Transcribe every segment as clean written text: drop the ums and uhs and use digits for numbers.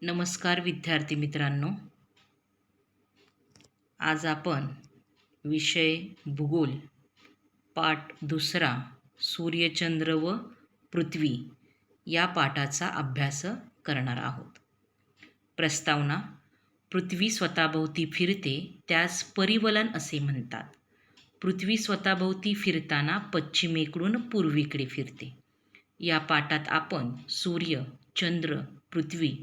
नमस्कार विद्यार्थी मित्रांनो. आज आपण विषय भूगोल पाठ दुसरा सूर्यचंद्र व पृथ्वी या पाठाचा अभ्यास करणार आहोत. प्रस्तावना: पृथ्वी स्वतःभोवती फिरते त्यास परिवलन असे म्हणतात. पृथ्वी स्वतःभोवती फिरताना पश्चिमेकडून पूर्वेकडे फिरते. या पाठात आपण सूर्य, चंद्र, पृथ्वी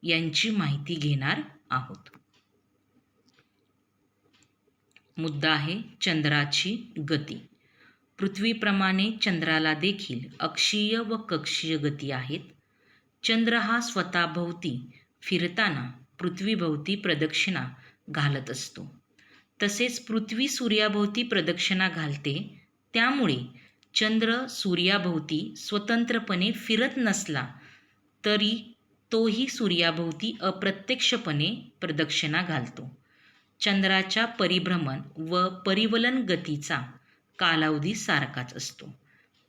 यांची माहिती घेणार आहोत. मुद्दा आहे चंद्राची गती. पृथ्वीप्रमाणे चंद्राला देखील अक्षीय व कक्षीय गती आहेत. चंद्र हा स्वतःभोवती फिरताना पृथ्वीभोवती प्रदक्षिणा घालत असतो. तसेच पृथ्वी सूर्याभोवती प्रदक्षिणा घालते. त्यामुळे चंद्र सूर्याभोवती स्वतंत्रपणे फिरत नसला तरी तोही सूर्याभोवती अप्रत्यक्षपणे प्रदक्षिणा घालतो. चंद्राच्या परिभ्रमण व परिवलन गतीचा कालावधी सारखाच असतो.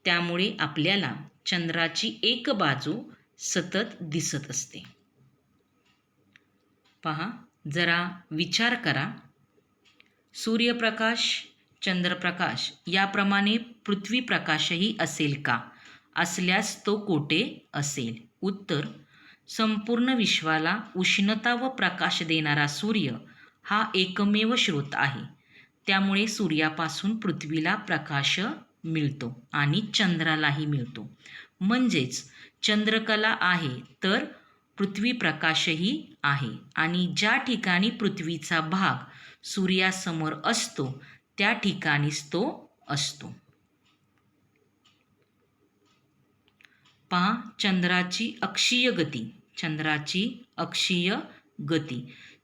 त्यामुळे आपल्याला चंद्राची एक बाजू सतत दिसत असते. पहा, जरा विचार करा. सूर्यप्रकाश, चंद्रप्रकाश याप्रमाणे पृथ्वी प्रकाशही असेल का? असल्यास तो कोठे असेल? उत्तर: संपूर्ण विश्वाला उष्णता व प्रकाश देणारा सूर्य हा एकमेव स्रोत आहे. त्यामुळे सूर्यापासून पृथ्वीला प्रकाश मिळतो आणि चंद्रालाही मिळतो. म्हणजेच चंद्रकला आहे तर पृथ्वी प्रकाशही आहे. आणि ज्या ठिकाणी पृथ्वीचा भाग सूर्यासमोर असतो त्या ठिकाणीच तो असतो. पहा, चंद्राची अक्षीय गती. चंद्राची अक्षीय गती.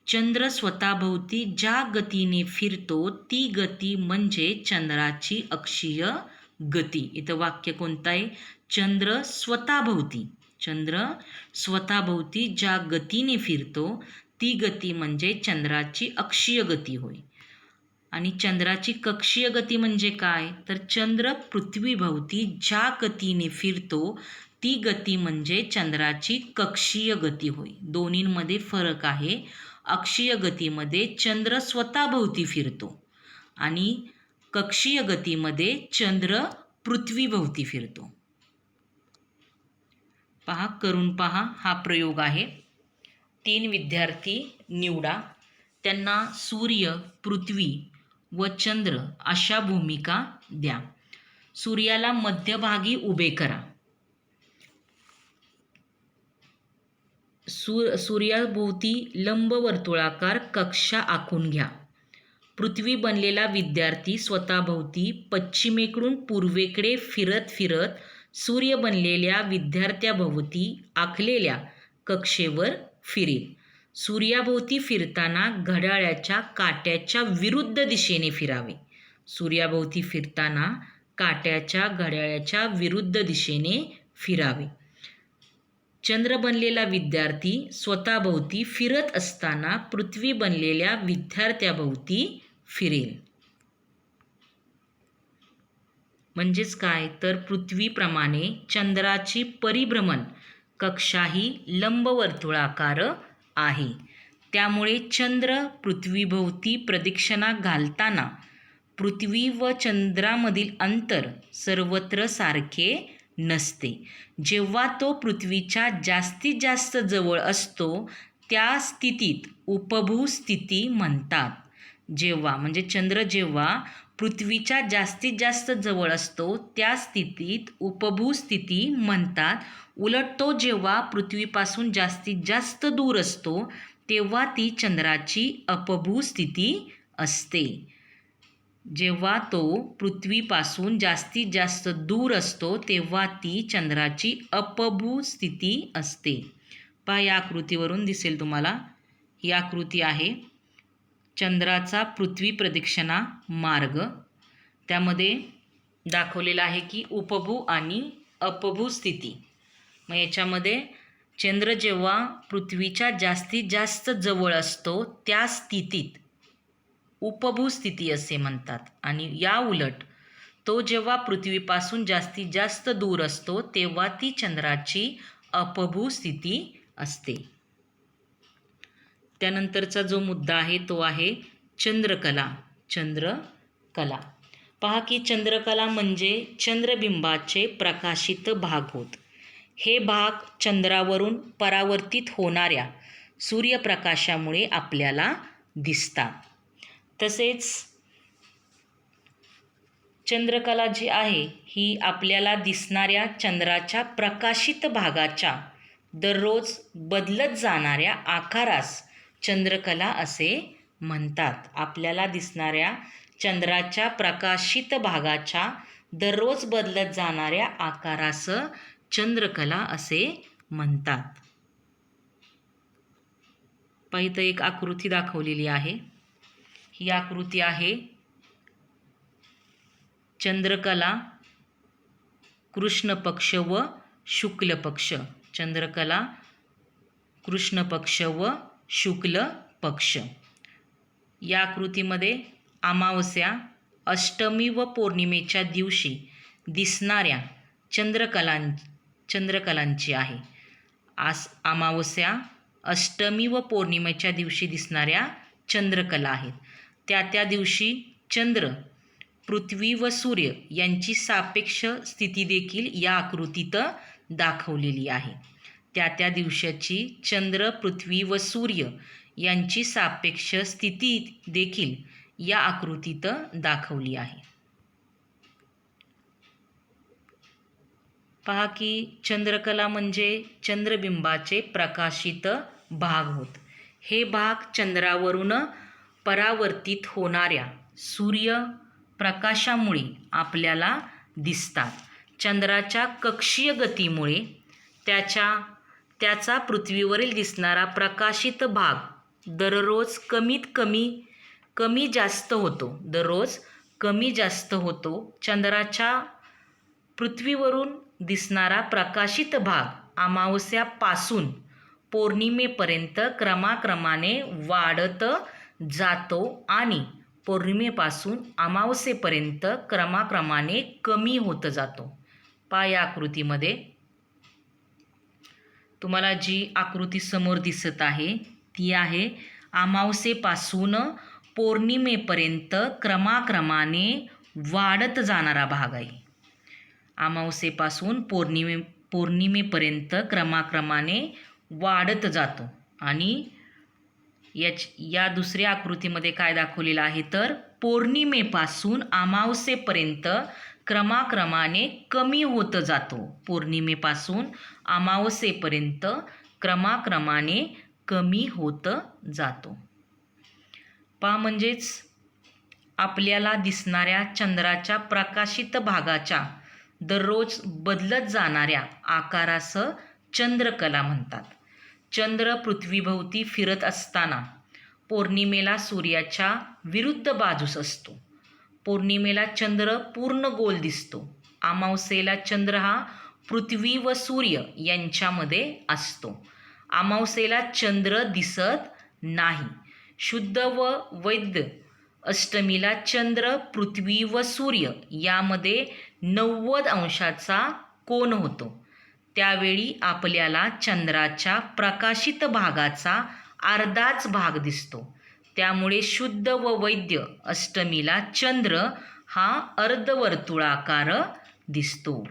चंद्र स्वतःभोवती ज्या गतीने फिरतो ती गती म्हणजे चंद्राची अक्षीय गती. इथं वाक्य कोणतं आहे? चंद्र स्वतःभोवती. चंद्र स्वतःभोवती ज्या गतीने फिरतो ती गती म्हणजे चंद्राची अक्षीय गती होय. आणि चंद्राची कक्षीय गती म्हणजे काय? तर चंद्र पृथ्वीभोवती ज्या गतीने फिरतो ती गती म्हणजे चंद्राची कक्षीय गती होय. दोन्हींमध्ये फरक आहे. अक्षीय गतीमध्ये चंद्र स्वतःभोवती फिरतो आणि कक्षीय गतीमध्ये चंद्र पृथ्वीभोवती फिरतो. पहा, करून पहा. हा प्रयोग आहे. 3 विद्यार्थी निवडा. त्यांना सूर्य, पृथ्वी व चंद्र अशा भूमिका द्या. सूर्याला मध्यभागी उभे करा. सूर्याभोवती लंबवर्तुळाकार कक्षा आखून घ्या. पृथ्वी बनलेला विद्यार्थी स्वतःभोवती पश्चिमेकडून पूर्वेकडे फिरत फिरत सूर्य बनलेल्या विद्यार्थ्याभोवती आखलेल्या कक्षेवर फिरेल. सूर्याभोवती फिरताना घड्याळाच्या काट्याच्या विरुद्ध दिशेने फिरावे. सूर्याभोवती फिरताना काट्याच्या घड्याळाच्या विरुद्ध दिशेने फिरावे. चंद्र बनलेला विद्यार्थी स्वतःभोवती फिरत असताना पृथ्वी बनलेल्या विद्यार्थ्याभोवती फिरेल. म्हणजेच काय? तर पृथ्वीप्रमाणे चंद्राची परिभ्रमण कक्षाही लंबवर्तुळाकार आहे. त्यामुळे चंद्र पृथ्वीभोवती प्रदक्षिणा घालताना पृथ्वी व चंद्रामधील अंतर सर्वत्र सारखे नसते. जेव्हा तो पृथ्वीच्या जास्तीत जास्त जवळ असतो त्या स्थितीत उपभू स्थिती म्हणतात. जेव्हा म्हणजे चंद्र जेव्हा पृथ्वीच्या जास्तीत जास्त जवळ असतो त्या स्थितीत उपभू स्थिती म्हणतात. उलट तो जेव्हा पृथ्वीपासून जास्तीत जास्त दूर असतो तेव्हा ती चंद्राची अपभू स्थिती असते. जेव्हा तो पृथ्वीपासून जास्तीत जास्त दूर असतो तेव्हा ती चंद्राची अपभू स्थिती असते. पहा, या आकृतीवरून दिसेल तुम्हाला. ही आकृती आहे चंद्राचा पृथ्वी प्रदक्षिणा मार्ग. त्यामध्ये दाखवलेलं आहे की उपभू आणि अपभू स्थिती. मग याच्यामध्ये चंद्र जेव्हा पृथ्वीच्या जास्तीत जास्त जवळ असतो त्या स्थितीत उपभू स्थिती असे म्हणतात. आणि या उलट तो जेव्हा पृथ्वीपासून जास्तीत जास्त दूर असतो तेव्हा ती चंद्राची अपभू स्थिती असते. त्यानंतरचा जो मुद्दा आहे तो आहे चंद्रकला. चंद्रकला पहा की चंद्रकला म्हणजे चंद्रबिंबाचे प्रकाशित भाग होत. हे भाग चंद्रावरून परावर्तित होणाऱ्या सूर्यप्रकाशामुळे आपल्याला दिसतात. तसेच चंद्रकला जी आहे ही आपल्याला दिसणाऱ्या चंद्राच्या प्रकाशित भागाच्या दररोज बदलत जाणाऱ्या आकारास चंद्रकला असे म्हणतात. आपल्याला दिसणाऱ्या चंद्राच्या प्रकाशित भागाच्या दररोज बदलत जाणाऱ्या आकारास चंद्रकला असे म्हणतात. पहिलं एक आकृती दाखवलेली आहे. ही आकृती आहे चंद्रकला कृष्ण पक्ष व शुक्ल पक्ष. चंद्रकला कृष्ण पक्ष व शुक्ल पक्ष. या आकृतीमध्ये अमावस्या, अष्टमी व पौर्णिमेच्या दिवशी दिसणाऱ्या चंद्रकलांची आहे. अमावस्या, अष्टमी व पौर्णिमेच्या दिवशी दिसणाऱ्या चंद्रकला आहेत. त्या दिवशी चंद्र, पृथ्वी व सूर्य यांची सापेक्ष स्थिती देखील या आकृतीत दाखवलेली आहे. त्या दिवसाची चंद्र, पृथ्वी व सूर्य यांची सापेक्ष स्थिती देखील या आकृतीत दाखवली आहे. पहा की चंद्रकला म्हणजे चंद्रबिंबाचे प्रकाशित भाग होत. हे भाग चंद्रावरून परावर्तित होणाऱ्या सूर्यप्रकाशामुळे आपल्याला दिसतात. चंद्राच्या कक्षीय गतीमुळे त्याचा पृथ्वीवरील दिसणारा प्रकाशित भाग दररोज कमी जास्त होतो. चंद्राच्या पृथ्वीवरून दिसणारा प्रकाशित भाग अमावस्यापासून पौर्णिमेपर्यंत क्रमाक्रमाने वाढत जातो आणि पौर्णिमेपासून अमावस्येपर्यंत क्रमाक्रमाने कमी होत जातो. पहा या आकृतीमध्ये तुम्हाला जी आकृती समोर दिसत आहे ती आहे अमावस्येपासून पौर्णिमेपर्यंत क्रमाक्रमाने वाढत जाणारा भाग आहे. अमावस्येपासून पौर्णिमेपर्यंत क्रमाक्रमाने वाढत जातो. आणि या दुसऱ्या आकृतीमध्ये काय दाखवलेलं आहे तर पौर्णिमेपासून अमावस्येपर्यंत क्रमाक्रमाने कमी होत जातो. पौर्णिमेपासून अमावस्येपर्यंत क्रमाक्रमाने कमी होत जातो. पहा म्हणजेच आपल्याला दिसणाऱ्या चंद्राच्या प्रकाशित भागाच्या दररोज बदलत जाणाऱ्या आकारास चंद्रकला म्हणतात. चंद्र पृथ्वीभोवती फिरत असताना पौर्णिमेला सूर्याच्या विरुद्ध बाजूस असतो. पौर्णिमेला चंद्र पूर्ण गोल दिसतो. अमावस्येला चंद्र हा पृथ्वी व सूर्य यांच्यामध्ये असतो. अमावस्येला चंद्र दिसत नाही. शुद्ध व वैद्य अष्टमीला चंद्र, पृथ्वी व सूर्य यामध्ये 90 अंशाचा कोन होतो. त्यावेळी आपल्याला चंद्राच्या प्रकाशित भागाचा अर्धाच भाग दिसतो. त्यामुळे शुद्ध व वैद्य अष्टमीला चंद्र हा अर्धवर्तुळाकार दिसतो.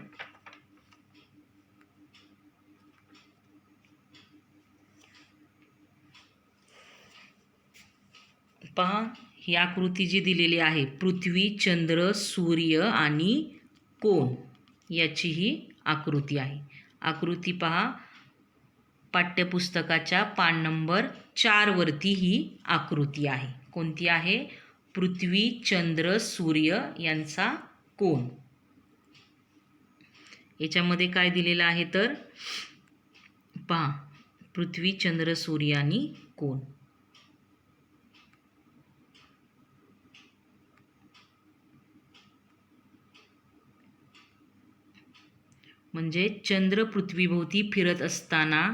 पहा ही आकृती जी दिलेली आहे पृथ्वी, चंद्र, सूर्य आणि कोन याची ही आकृती आहे. आकृती पहा पाठ्यपुस्तकाच्या पान नंबर 4 वरती ही आकृती आहे. कोणती आहे? पृथ्वी, चंद्र, सूर्य यांचा कोन. याच्यामध्ये काय दिलेलं आहे तर पहा पृथ्वी, चंद्र, सूर्य आणि कोन. म्हणजे चंद्र पृथ्वीभोवती फिरत असताना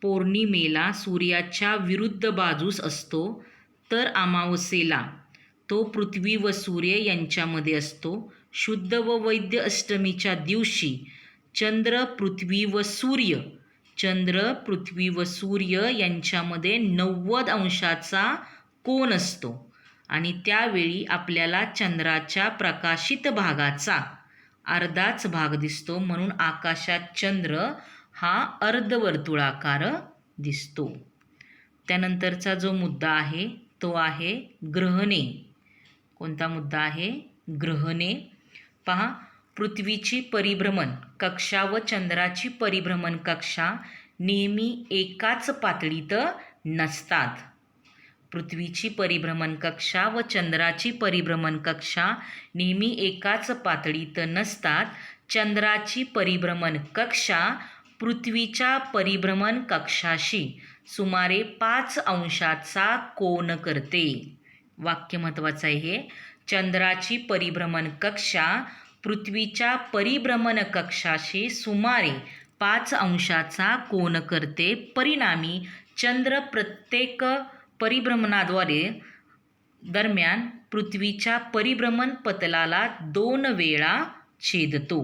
पौर्णिमेला सूर्याच्या विरुद्ध बाजूस असतो, तर अमावस्येला तो पृथ्वी व सूर्य यांच्यामध्ये असतो. शुद्ध व वैद्य अष्टमीच्या दिवशी चंद्र, पृथ्वी व सूर्य चंद्र, पृथ्वी व सूर्य यांच्यामध्ये 90 अंशाचा कोन असतो आणि त्यावेळी आपल्याला चंद्राच्या प्रकाशित भागाचा अर्धाच भाग दिसतो, म्हणून आकाशात चंद्र हा अर्धवर्तुळाकार दिसतो. त्यानंतरचा जो मुद्दा आहे तो आहे ग्रहणे. कोणता मुद्दा आहे? ग्रहणे. पहा, पृथ्वीची परिभ्रमण कक्षा व चंद्राची परिभ्रमण कक्षा नेहमी एकाच पातळीत नसतात. पृथ्वीची परिभ्रमण कक्षा व चंद्राची परिभ्रमण कक्षा नेहमी एकाच पातळीत नसतात. चंद्राची परिभ्रमण कक्षा पृथ्वीच्या परिभ्रमण कक्षाशी सुमारे 5 अंशाचा कोन करते. वाक्य महत्त्वाचं आहे हे. चंद्राची परिभ्रमण कक्षा पृथ्वीच्या परिभ्रमण कक्षाशी सुमारे 5 अंशाचा कोन करते. परिणामी चंद्र प्रत्येक परिभ्रमणाद्वारे दरम्यान पृथ्वीच्या परिभ्रमण पटलाला 2 वेळा छेदतो.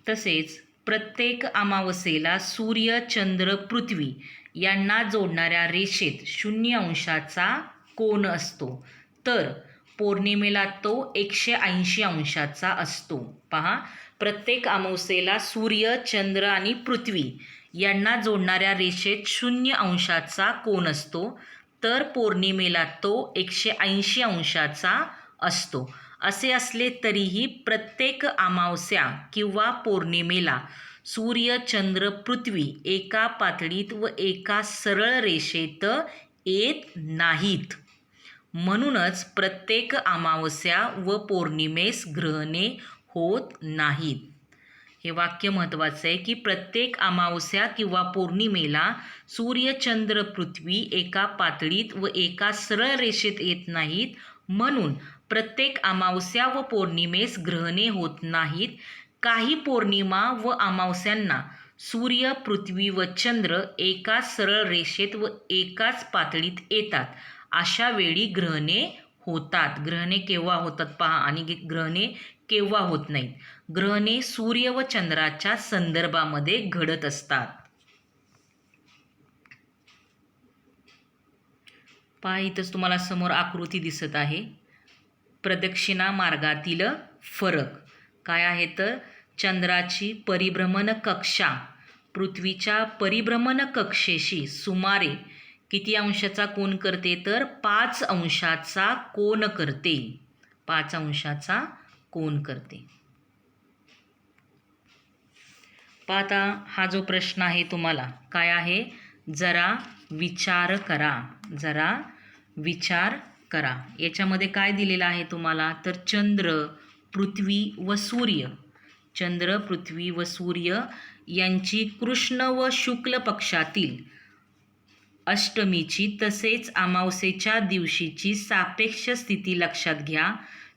तसेच प्रत्येक अमावस्येला सूर्य, चंद्र, पृथ्वी यांना जोडणाऱ्या रेषेत 0 अंशाचा कोन असतो, तर पौर्णिमेला तो 180 अंशाचा असतो. पहा, प्रत्येक अमावस्येला सूर्य, चंद्र आणि पृथ्वी यांना जोडणाऱ्या रेषेत 0 अंशाचा कोन असतो, तर पौर्णिमेला तो 180 अंशाचा असतो. असे असले तरीही प्रत्येक अमावस्या किंवा पौर्णिमेला सूर्य, चंद्र, पृथ्वी एका पातळीत व एका सरळ रेषेत येत नाहीत. म्हणूनच प्रत्येक अमावस्या व पौर्णिमेस ग्रहणे होत नाहीत. हे वाक्य महत्त्वाचं आहे की प्रत्येक अमावस्या किंवा पौर्णिमेला सूर्य, चंद्र, पृथ्वी एका पातळीत व एका सरळ रेषेत येत नाहीत. म्हणून प्रत्येक अमावस्या व पौर्णिमेस ग्रहणे होत नाहीत. काही पौर्णिमा व अमावस्यांना सूर्य, पृथ्वी व चंद्र एका सरळ रेषेत व एकाच पातळीत येतात. अशा वेळी ग्रहणे होतात. ग्रहणे केव्हा होतात पहा, आणि ग्रहणे केव्हा होत नाहीत. ग्रहणे सूर्य व चंद्राच्या संदर्भामध्ये घडत असतात. पहा, इथंच तुम्हाला समोर आकृती दिसत आहे. प्रदक्षिणा मार्गातील फरक काय आहे तर चंद्राची परिभ्रमण कक्षा पृथ्वीच्या परिभ्रमण कक्षेशी सुमारे किती अंशाचा कोन करते तर 5 अंशाचा कोन करते. 5 अंशाचा कोन करते. पाहता, हा जो प्रश्न आहे तुम्हाला काय आहे, जरा विचार करा. जरा विचार करा. याच्यामध्ये काय दिलेलं आहे तुम्हाला तर चंद्र, पृथ्वी व सूर्य, चंद्र, पृथ्वी व सूर्य यांची कृष्ण व शुक्ल पक्षातील अष्टमीची तसेच अमावस्येच्या दिवशीची सापेक्ष स्थिती लक्षात घ्या.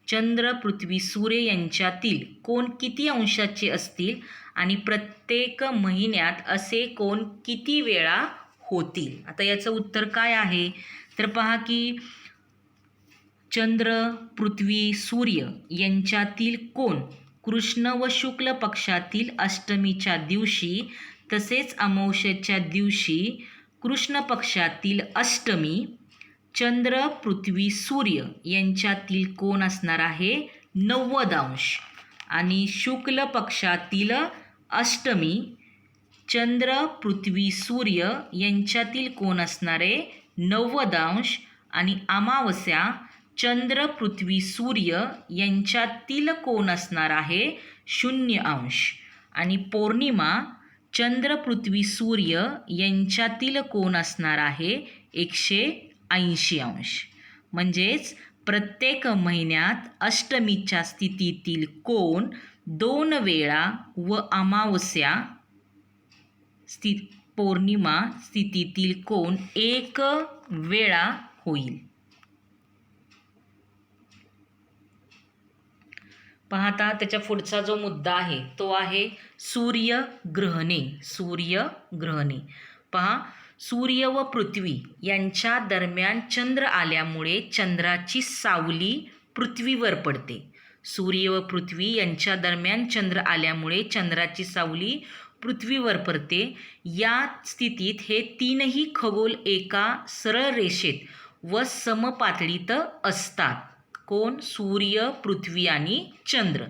चंद्र, पृथ्वी, सूर्य यांच्यातील कोन किती अंशाचे असतील आणि प्रत्येक महिन्यात असे कोन किती वेळा होतील. आता याचं उत्तर काय आहे तर पहा की चंद्र, पृथ्वी, सूर्य यांच्यातील कोन कृष्ण व शुक्ल पक्षातील अष्टमीच्या दिवशी तसेच अमावस्येच्या दिवशी कृष्ण पक्षातील अष्टमी चंद्र, पृथ्वी, सूर्य यांच्यातील कोन असणार आहे 90 अंश आणि शुक्ल पक्षातील अष्टमी चंद्र, पृथ्वी, सूर्य यांच्यातील कोन असणारे 90 अंश आणि अमावस्या चंद्र, पृथ्वी, सूर्य यांच्यातील कोन असणार आहे 0 अंश आणि पौर्णिमा चंद्र, पृथ्वी, सूर्य यांच्यातील कोन असणार आहे 180 अंश. म्हणजेच प्रत्येक महिन्यात अष्टमीच्या स्थितीतील कोन 2 वेळा व अमावस्या पौर्णिमा स्थितीतील कोन 1 वेळा होईल. पाहता, त्याच्या पुढचा जो मुद्दा आहे तो आहे सूर्यग्रहणे. सूर्यग्रहणे. पहा, सूर्य व पृथ्वी यांच्या दरम्यान चंद्र आल्यामुळे चंद्राची सावली पृथ्वीवर पडते. सूर्य व पृथ्वी यांच्या दरम्यान चंद्र आल्यामुळे चंद्राची सावली पृथ्वीवर पडते. या स्थितीत हे तीनही खगोल एका सरळ रेषेत व समपातळीत असतात. कोण? सूर्य, पृथ्वी आणि चंद्र.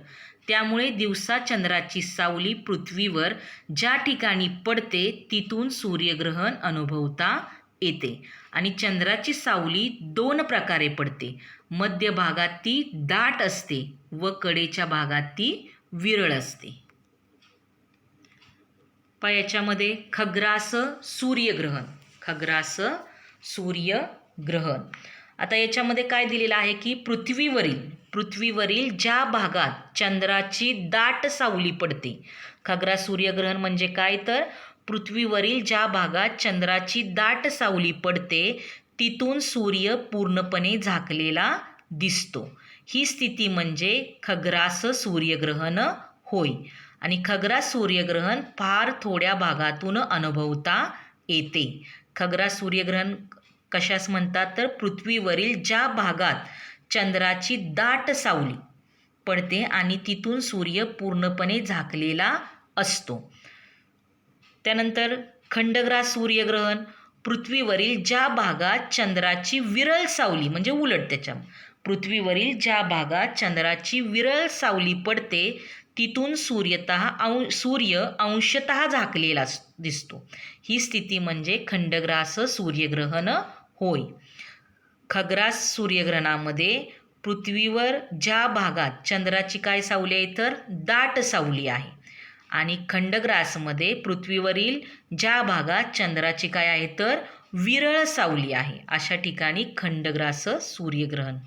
त्यामुळे दिवसा चंद्राची सावली पृथ्वीवर ज्या ठिकाणी पडते तिथून सूर्यग्रहण अनुभवता येते. आणि चंद्राची सावली 2 प्रकारे पडते. मध्य भागात ती दाट असते व कडेच्या भागात ती विरळ असते. याच्यामध्ये खग्रास सूर्यग्रहण. खग्रास सूर्यग्रहण. आता याच्यामध्ये काय दिलेलं आहे की पृथ्वीवरील ज्या भागात चंद्राची दाट सावली पडते. खग्रास सूर्यग्रहण म्हणजे काय? तर पृथ्वीवरील ज्या भागात चंद्राची दाट सावली पडते तिथून सूर्य पूर्णपणे झाकलेला दिसतो. ही स्थिती म्हणजे खग्रास सूर्यग्रहण होय. आणि खग्रास सूर्यग्रहण फार थोड्या भागातून अनुभवता येते. खग्रास सूर्यग्रहण कशास म्हणतात? तर पृथ्वीवरील ज्या भागात चंद्राची दाट सावली पडते आणि तिथून सूर्य पूर्णपणे झाकलेला असतो. त्यानंतर खंडग्रास सूर्यग्रहण पृथ्वीवरील ज्या भागात चंद्राची विरळ सावली म्हणजे उलट त्याच्या पृथ्वीवरील ज्या भागात चंद्राची विरळ सावली पडते तिथून सूर्य अंशतः झाकलेला दिसतो. ही स्थिती म्हणजे खंडग्रास सूर्यग्रहण होय. खग्रास सूर्यग्रहणामध्ये पृथ्वीवर ज्या भागात चंद्राची काय सावली आहे? तर दाट सावली आहे. आणि खंडग्रासमध्ये पृथ्वीवरील ज्या भागात चंद्राची काय आहे? तर विरळ सावली आहे. अशा ठिकाणी खंडग्रास सूर्यग्रहण.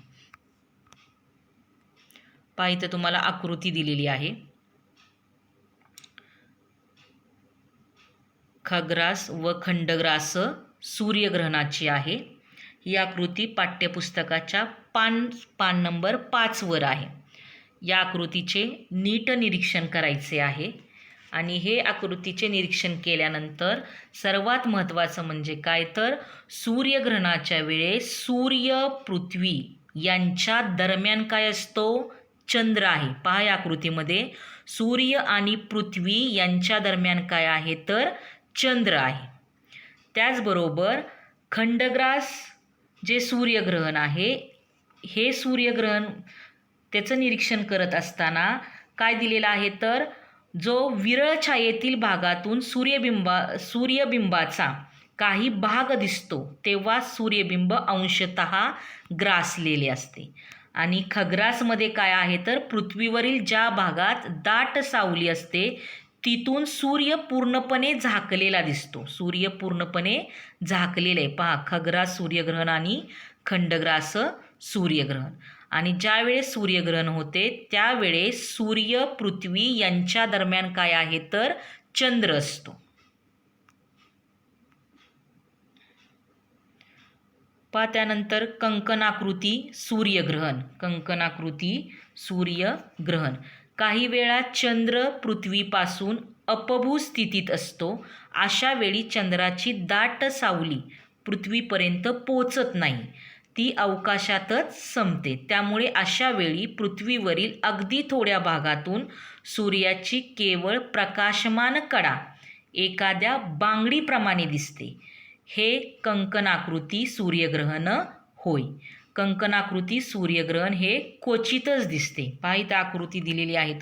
इथं तुम्हाला आकृती दिलेली आहे. खग्रास व खंडग्रास सूर्यग्रहणाची आहे. ही आकृती पाठ्यपुस्तकाच्या पान नंबर 5 वर आहे. या आकृतीचे नीट निरीक्षण करायचे आहे. आणि हे आकृतीचे निरीक्षण केल्यानंतर सर्वात महत्त्वाचं म्हणजे काय? तर सूर्यग्रहणाच्या वेळेस सूर्य पृथ्वी यांच्या दरम्यान काय असतो? चंद्र आहे. पहा या आकृतीमध्ये सूर्य आणि पृथ्वी यांच्या दरम्यान काय आहे? तर चंद्र आहे. त्याचबरोबर खंडग्रास जे सूर्यग्रहण आहे हे सूर्यग्रहण त्याचं निरीक्षण करत असताना काय दिलेलं आहे? तर जो विरळ छायेतील भागातून सूर्यबिंबाचा काही भाग दिसतो तेव्हा सूर्यबिंब अंशतः ग्रासलेले असते. आणि खग्रासमध्ये काय आहे? तर पृथ्वीवरील ज्या भागात दाट सावली असते तिथून सूर्य पूर्णपणे झाकलेला दिसतो. सूर्य पूर्णपणे झाकलेला आहे. पहा, खग्रास सूर्यग्रहण आणि खंडग्रास सूर्यग्रहण. आणि ज्यावेळेस सूर्यग्रहण होते त्यावेळेस सूर्य पृथ्वी यांच्या दरम्यान काय आहे? तर चंद्र असतो. त्यानंतर कंकणाकृती सूर्यग्रहण. कंकणाकृती सूर्यग्रहण. काही वेळा चंद्र पृथ्वीपासून अपभू स्थितीत असतो. अशा वेळी चंद्राची दाट सावली पृथ्वीपर्यंत पोचत नाही, ती अवकाशातच संपते. त्यामुळे अशा वेळी पृथ्वीवरील अगदी थोड्या भागातून सूर्याची केवळ प्रकाशमान कडा एखाद्या बांगडीप्रमाणे दिसते. हे कंकणाकृती सूर्यग्रहण होय. कंकणाकृती सूर्यग्रहण हे क्वचितच दिसते. पहा इथं आकृती दिलेली आहे.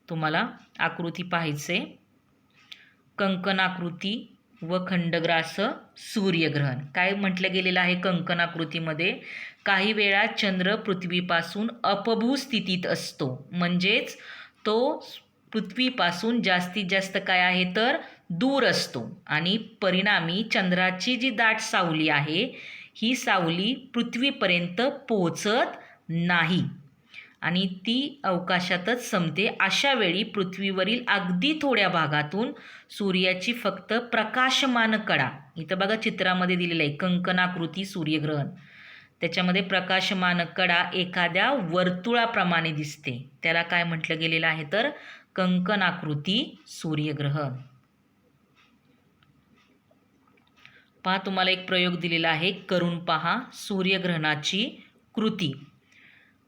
तुम्हाला आकृती पाहायचे. कंकणाकृती व खंडग्रास सूर्यग्रहण. काय म्हटलं गेलेलं आहे कंकणाकृतीमध्ये? काही वेळा चंद्र पृथ्वीपासून अपभू स्थितीत असतो, म्हणजेच तो पृथ्वीपासून जास्तीत जास्त काय आहे? तर दूर असतो. आणि परिणामी चंद्राची जी दाट सावली आहे ही सावली पृथ्वीपर्यंत पोहोचत नाही आणि ती अवकाशातच संपते. अशा वेळी पृथ्वीवरील अगदी थोड्या भागातून सूर्याची फक्त प्रकाशमान कडा, इथं बघा चित्रामध्ये दिलेलं आहे कंकणाकृती सूर्यग्रहण, त्याच्यामध्ये प्रकाशमान कडा एखाद्या वर्तुळाप्रमाणे दिसते. त्याला काय म्हटलं गेलेलं आहे? तर कंकणाकृती सूर्यग्रहण. पहा, तुम्हाला एक प्रयोग दिलेला आहे, करून पहा सूर्यग्रहणाची कृती.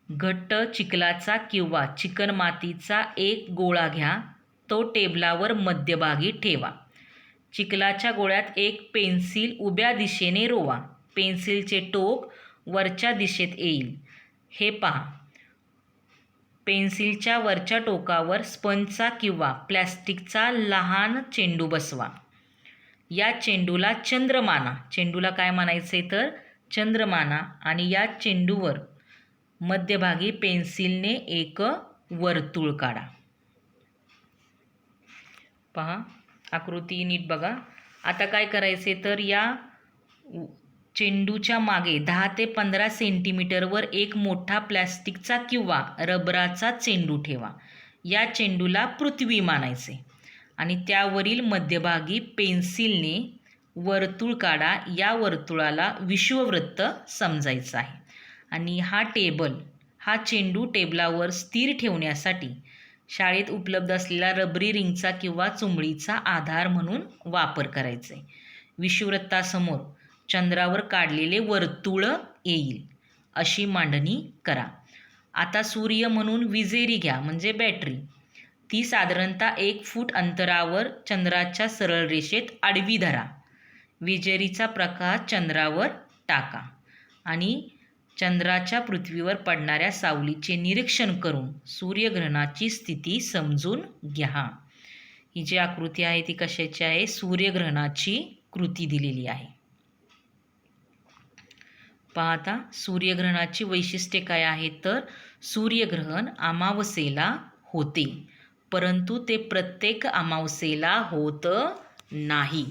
घट्ट चिखलाचा किंवा चिकणमातीचा एक गोळा घ्या. तो टेबलावर मध्यभागी ठेवा. चिखलाच्या गोळ्यात एक पेन्सिल उभ्या दिशेने रोवा. पेन्सिलचे टोक वरच्या दिशेत येईल. हे पहा. पेन्सिलच्या वरच्या टोकावर स्पंजचा किंवा प्लॅस्टिकचा लहान चेंडू बसवा. या चेंडूला चंद्र माना. चेंडूला काय मानायचं आहे तर चंद्र माना. आणि या चेंडूवर मध्यभागी पेन्सिलने एक वर्तुळ काढा. पहा आकृती नीट बघा. आता काय करायचे तर या चेंडूच्या मागे 10 ते 15 सेंटीमीटरवर एक मोठा प्लॅस्टिकचा किंवा रबराचा चेंडू ठेवा. या चेंडूला पृथ्वी मानायचे आणि त्यावरील मध्यभागी पेन्सिलने वर्तुळ काढा. या वर्तुळाला विश्ववृत्त समजायचं आहे. आणि हा चेंडू टेबलावर स्थिर ठेवण्यासाठी शाळेत उपलब्ध असलेला रबरी रिंगचा किंवा चुंबडीचा आधार म्हणून वापर करायचा आहे. विषुववृत्तासमोर चंद्रावर काढलेले वर्तुळ येईल अशी मांडणी करा. आता सूर्य म्हणून विजेरी घ्या म्हणजे बॅटरी. ती साधारणतः 1 फूट अंतरावर चंद्राच्या सरळ रेषेत आडवी धरा. विजेरीचा प्रकाश चंद्रावर टाका आणि चंद्राच्या पृथ्वीवर पडणाऱ्या सावलीचे निरीक्षण करून सूर्यग्रहणाची स्थिती समजून घ्या. ही जी आकृती आहे ती कशाची आहे? सूर्यग्रहणाची कृती दिलेली आहे. पाहता सूर्यग्रहणाची वैशिष्ट्ये काय आहेत तर सूर्यग्रहण अमावस्येला होते, परंतु ते प्रत्येक अमावस्येला होत नाही.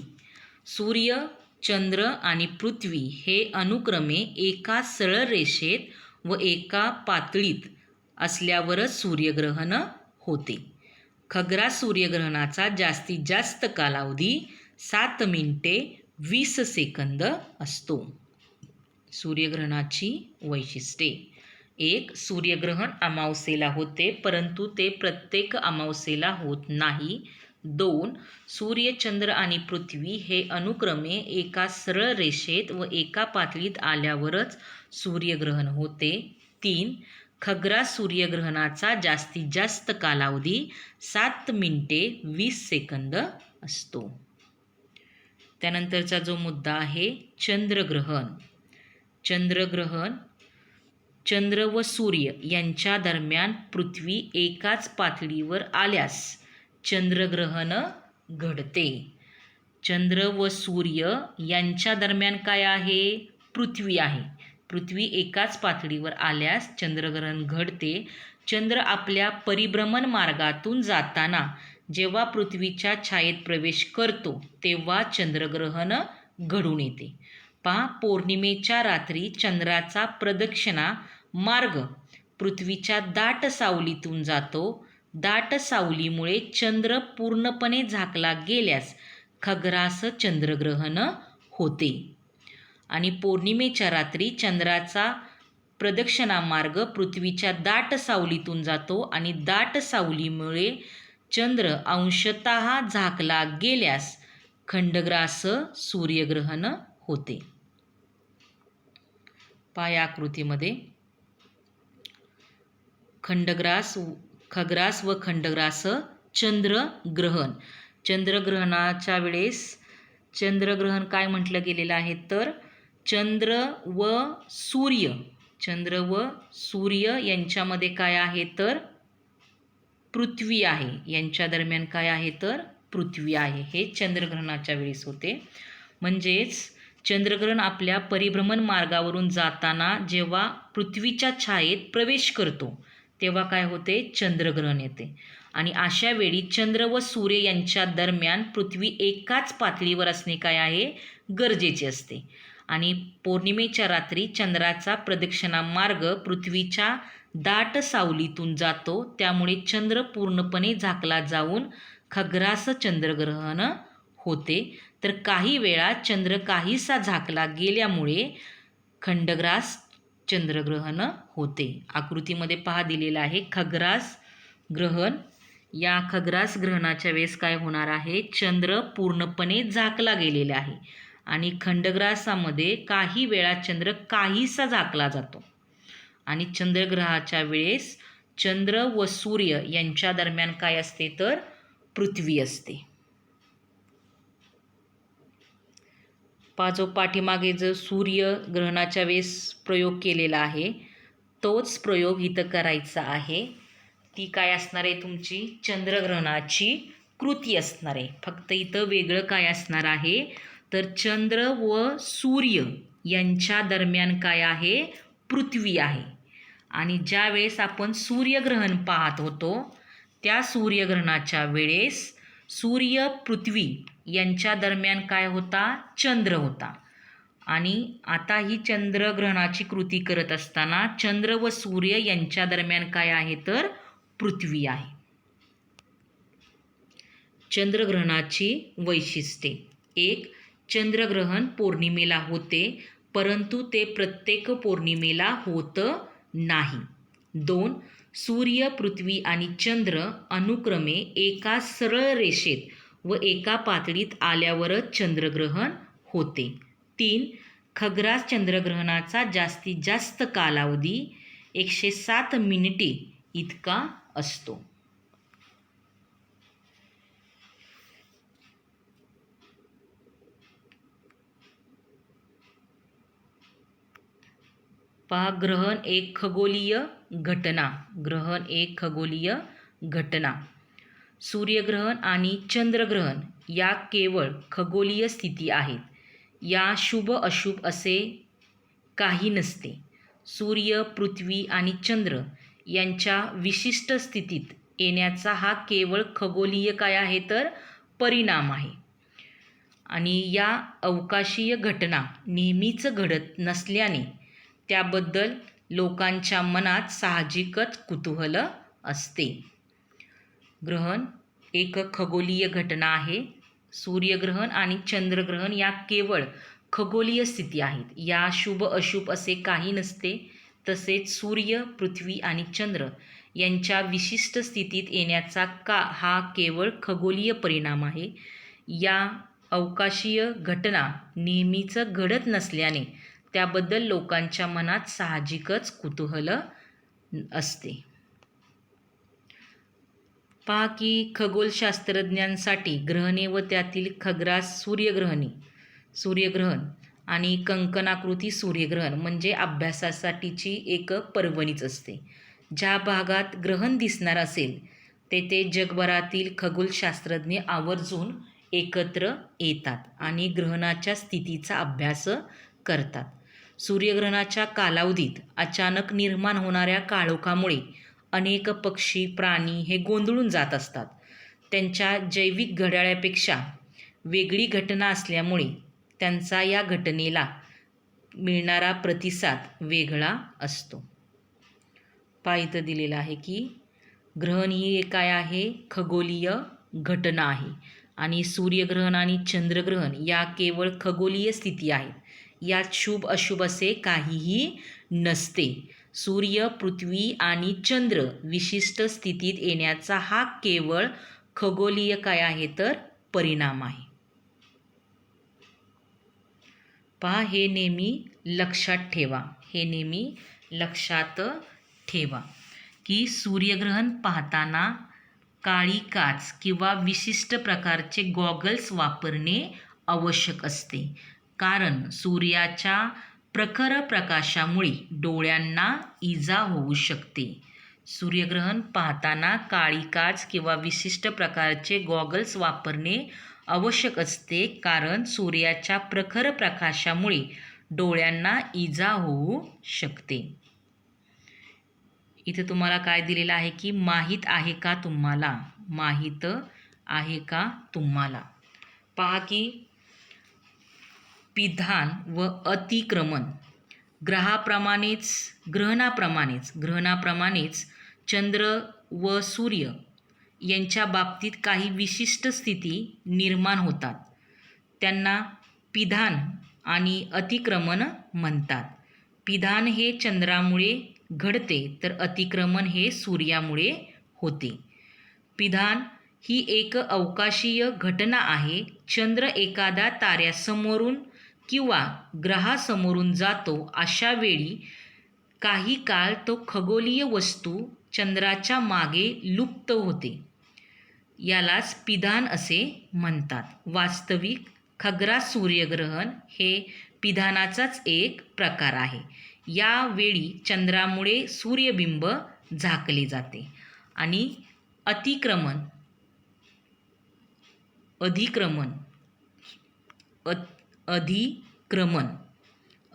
सूर्य, चंद्र आणि पृथ्वी हे अनुक्रमे एका सरळ रेषेत व एका पातळीत असल्यावरच सूर्यग्रहण होते. खग्रास सूर्यग्रहणाचा जास्तीत जास्त कालावधी 7 मिनिटे 20 सेकंद असतो. सूर्यग्रहणाची वैशिष्ट्ये: 1. सूर्यग्रहण अमावस्येला होते, परंतु ते प्रत्येक अमावस्येला होत नाही. 2. सूर्य, चंद्र आणि पृथ्वी हे अनुक्रमे एका सरळ रेषेत व एका पातळीत आल्यावरच सूर्यग्रहण होते. 3. खग्रास सूर्यग्रहणाचा जास्तीत जास्त कालावधी 7 मिनिटे 20 सेकंद असतो. त्यानंतरचा जो मुद्दा आहे चंद्रग्रहण. चंद्रग्रहण चंद्र व सूर्य यांच्या दरम्यान पृथ्वी एकाच पातळीवर आल्यास चंद्रग्रहण घडते. चंद्र व सूर्य यांच्या दरम्यान काय आहे? पृथ्वी आहे. पृथ्वी एकाच पातळीवर आल्यास चंद्रग्रहण घडते. चंद्र आपल्या परिभ्रमण मार्गातून जाताना जेव्हा पृथ्वीच्या छायेत प्रवेश करतो तेव्हा चंद्रग्रहण घडून येते. पहा, पौर्णिमेच्या रात्री चंद्राचा प्रदक्षिणा मार्ग पृथ्वीच्या दाट सावलीतून जातो. दाट सावलीमुळे चंद्र पूर्णपणे झाकला गेल्यास खग्रास चंद्रग्रहण होते. आणि पौर्णिमेच्या रात्री चंद्राचा प्रदक्षिणा मार्ग पृथ्वीच्या दाट सावलीतून जातो आणि दाट सावलीमुळे चंद्र अंशतः झाकला गेल्यास खंडग्रास सूर्यग्रहण होते. पहा या आकृतीमध्ये खग्रास व खंडग्रास चंद्रग्रहण. चंद्रग्रहणाच्या वेळेस चंद्रग्रहण काय म्हटलं गेलेलं आहे तर चंद्र व सूर्य यांच्यामध्ये काय आहे तर पृथ्वी आहे. यांच्या दरम्यान काय आहे तर पृथ्वी आहे. हे चंद्रग्रहणाच्या वेळेस होते. म्हणजेच चंद्रग्रहण आपल्या परिभ्रमण मार्गावरून जाताना जेव्हा पृथ्वीच्या छायेत प्रवेश करतो तेव्हा काय होते? चंद्रग्रहण येते. आणि अशा वेळी चंद्र व सूर्य यांच्या दरम्यान पृथ्वी एकाच पातळीवर असणे काय आहे? गरजेचे असते. आणि पौर्णिमेच्या रात्री चंद्राचा प्रदक्षिणा मार्ग पृथ्वीच्या दाट सावलीतून जातो. त्यामुळे चंद्र पूर्णपणे झाकला जाऊन खग्रास चंद्रग्रहण होते. तर काही वेळा चंद्र काहीसा झाकला गेल्यामुळे खंडग्रास चंद्रग्रहण होते. आकृतीमध्ये पहा दिलेला आहे खग्रास ग्रहण. या खग्रास ग्रहणाच्या वेळेस काय होणार आहे? चंद्र पूर्णपणे झाकला गेलेला आहे आणि खंडग्रासामध्ये काही वेळा चंद्र काहीसा झाकला जातो आणि चंद्रग्रहाच्या वेळेस चंद्र व सूर्य यांच्या दरम्यान काय असते तर पृथ्वी असते. जो पाठीमागे जो सूर्यग्रहणाच्या वेळेस प्रयोग केलेला आहे तोच प्रयोग इथं करायचा आहे. ती काय असणार आहे तुमची चंद्रग्रहणाची कृती असणार आहे. फक्त इथं वेगळं काय असणार आहे तर चंद्र व सूर्य यांच्या दरम्यान काय आहे पृथ्वी आहे. आणि ज्या वेळेस आपण सूर्यग्रहण पाहत होतो त्या सूर्यग्रहणाच्या वेळेस सूर्य पृथ्वी यांच्या दरम्यान काय होता चंद्र होता. आणि आता ही चंद्रग्रहणाची कृती करत असताना चंद्र व सूर्य यांच्या दरम्यान काय आहे तर पृथ्वी आहे. चंद्रग्रहणाची वैशिष्ट्ये. 1. चंद्रग्रहण पौर्णिमेला होते परंतु ते प्रत्येक पौर्णिमेला होत नाही. 2. सूर्य पृथ्वी आणि चंद्र अनुक्रमे एका सरळ रेषेत व एका पातळीत आल्यावरच चंद्रग्रहण होते. 3. खग्रास चंद्रग्रहणाचा जास्तीत जास्त कालावधी 107 मिनिटे इतका असतो. ग्रहण एक खगोलीय घटना. ग्रहण एक खगोलीय घटना. सूर्यग्रहण आणि चंद्रग्रहण या केवळ खगोलीय स्थिती आहेत. या शुभ अशुभ असे काही नसते. सूर्य पृथ्वी आणि चंद्र यांच्या विशिष्ट स्थितीत येण्याचा हा केवळ खगोलीय काय आहे तर परिणाम आहे. आणि या अवकाशीय घटना नेहमीच घडत नसल्याने त्याबद्दल लोकांच्या मनात साहजिकच कुतूहल असते. ग्रहण एक खगोलीय घटना आहे. सूर्यग्रहण आणि चंद्रग्रहण या केवळ खगोलीय स्थिती आहेत. या शुभ अशुभ असे काही नसते. तसेच सूर्य पृथ्वी आणि चंद्र यांच्या विशिष्ट स्थितीत येण्याचा हा केवळ खगोलीय परिणाम आहे. या अवकाशीय घटना नेहमीच घडत नसल्याने त्याबद्दल लोकांच्या मनात साहजिकच कुतूहल असते. की खगोलशास्त्रज्ञांसाठी ग्रहणे व त्यातील खग्रास सूर्यग्रहण आणि कंकणाकृती सूर्यग्रहण म्हणजे अभ्यासासाठीची एक पर्वणीच असते. ज्या भागात ग्रहण दिसणार असेल तेथे जगभरातील खगोलशास्त्रज्ञ आवर्जून एकत्र येतात आणि ग्रहणाच्या स्थितीचा अभ्यास करतात. सूर्यग्रहणाच्या कालावधीत अचानक निर्माण होणाऱ्या काळोखामुळे अनेक पक्षी प्राणी हे गोंधळून जात असतात. त्यांच्या जैविक घड्याळापेक्षा वेगळी घटना असल्यामुळे त्यांचा या घटनेला मिळणारा प्रतिसाद वेगळा असतो. इथं दिलेलं आहे की ग्रहण ही एक काय आहे खगोलीय घटना आहे आणि सूर्यग्रहण आणि चंद्रग्रहण या केवळ खगोलीय स्थिती आहेत. यात शुभ अशुभ असे काहीही नसते. सूर्य पृथ्वी आणि चंद्र विशिष्ट स्थितीत येण्याचा हा केवळ खगोलीय काय आहे तर परिणाम आहे. हे नेहमी लक्षात ठेवा. हे नेहमी लक्षात ठेवा की सूर्यग्रहण पाहताना काळी काच किंवा विशिष्ट प्रकारचे गॉगल्स वापरणे आवश्यक असते. कारण सूर्याच्या प्रखर प्रकाशामुळे डोळ्यांना इजा होऊ शकते. सूर्यग्रहण पाहताना काळी काच किंवा विशिष्ट प्रकारचे गॉगल्स वापरणे आवश्यक असते कारण सूर्याच्या प्रखर प्रकाशामुळे डोळ्यांना इजा होऊ शकते. इथे तुम्हाला काय दिलेलं आहे की माहीत आहे का तुम्हाला? माहीत आहे का तुम्हाला? की पिधान व अतिक्रमण ग्रहणाप्रमाणेच चंद्र व सूर्य यांच्या बाबतीत काही विशिष्ट स्थिती निर्माण होतात. त्यांना पिधान आणि अतिक्रमण म्हणतात. पिधान हे चंद्रामुळे घडते तर अतिक्रमण हे सूर्यामुळे होते. पिधान ही एक अवकाशीय घटना आहे. चंद्र एखाद्या ताऱ्यासमोरून किंवा ग्रहासमोरून जातो अशा वेळी काही काळ तो खगोलीय वस्तू चंद्राच्या मागे लुप्त होते. यालाच पिधान असे म्हणतात. वास्तविक खग्रास सूर्यग्रहण हे पिधानाचाच एक प्रकार आहे. यावेळी चंद्रामुळे सूर्यबिंब झाकले जाते आणि अतिक्रमण अधिक्रमण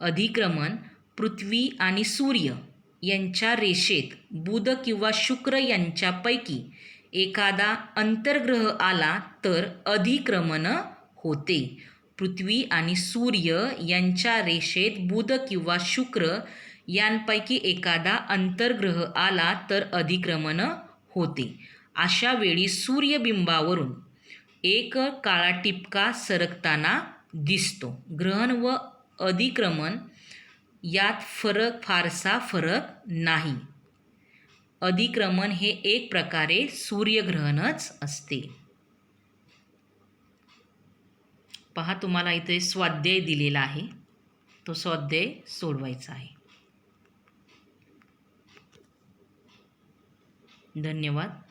अधिक्रमण पृथ्वी आणि सूर्य यांच्या रेषेत बुध किंवा शुक्र यांच्यापैकी एखादा अंतर्ग्रह आला तर अधिक्रमण होते. पृथ्वी आणि सूर्य यांच्या रेषेत बुध किंवा शुक्र यांपैकी एखादा अंतर्ग्रह आला तर अधिक्रमण होते. अशा वेळी सूर्यबिंबावरून एक काळा टिपका सरकताना दिसतो. ग्रहण व अधिक्रमण यात फारसा फरक नाही. अधिक्रमण हे एक प्रकारे सूर्यग्रहणच असते. पहा, तुम्हाला इथे स्वाध्याय दिलेला आहे, तो स्वाध्याय सोडवायचा आहे. धन्यवाद.